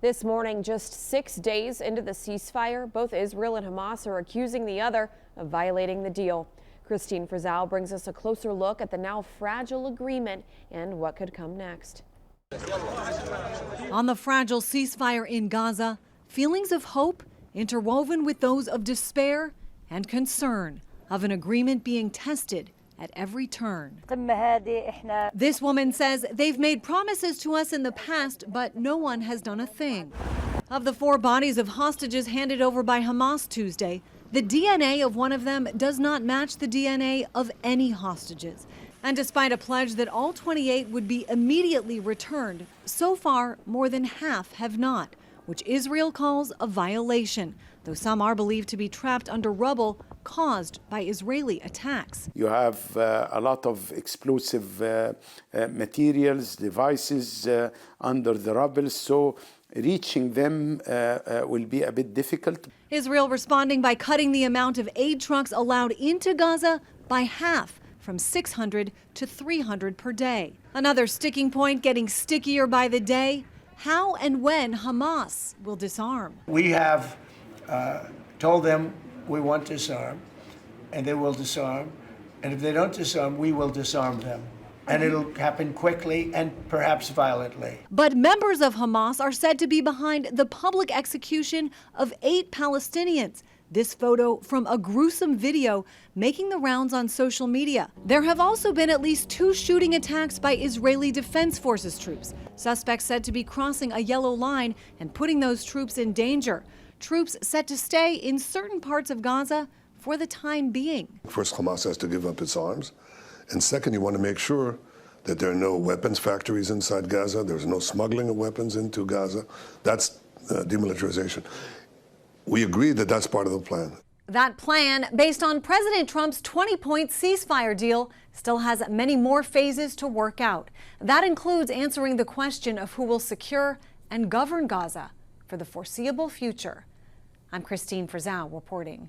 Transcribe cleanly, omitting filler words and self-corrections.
This morning, just 6 days into the ceasefire, both Israel and Hamas are accusing the other of violating the deal. Christine Frizzell brings us a closer look at the now fragile agreement and what could come next. On the fragile ceasefire in Gaza, feelings of hope interwoven with those of despair and concern of an agreement being tested at every turn. This woman says they've made promises to us in the past, but no one has done a thing. Of the 4 bodies of hostages handed over by Hamas Tuesday, the DNA of one of them does not match the DNA of any hostages. And despite a pledge that all 28 would be immediately returned, so far more than half have not, which Israel calls a violation, though some are believed to be trapped under rubble caused by Israeli attacks. You have a lot of explosive materials, devices under the rubble, so reaching them will be a bit difficult. Israel responding by cutting the amount of aid trucks allowed into Gaza by half, from 600 to 300 per day. Another sticking point getting stickier by the day, how and when Hamas will disarm. We have told them we want to disarm, and they will disarm. And if they don't disarm, we will disarm them. And it'll happen quickly and perhaps violently. But members of Hamas are said to be behind the public execution of 8 Palestinians. This photo from a gruesome video making the rounds on social media. There have also been at least 2 shooting attacks by Israeli Defense Forces troops. Suspects said to be crossing a yellow line and putting those troops in danger. Troops set to stay in certain parts of Gaza for the time being. First, Hamas has to give up its arms. And second, you want to make sure that there are no weapons factories inside Gaza. There's no smuggling of weapons into Gaza. That's demilitarization. We agree that that's part of the plan. That plan, based on President Trump's 20-point ceasefire deal, still has many more phases to work out. That includes answering the question of who will secure and govern Gaza for the foreseeable future. I'm Christine Frizzell reporting.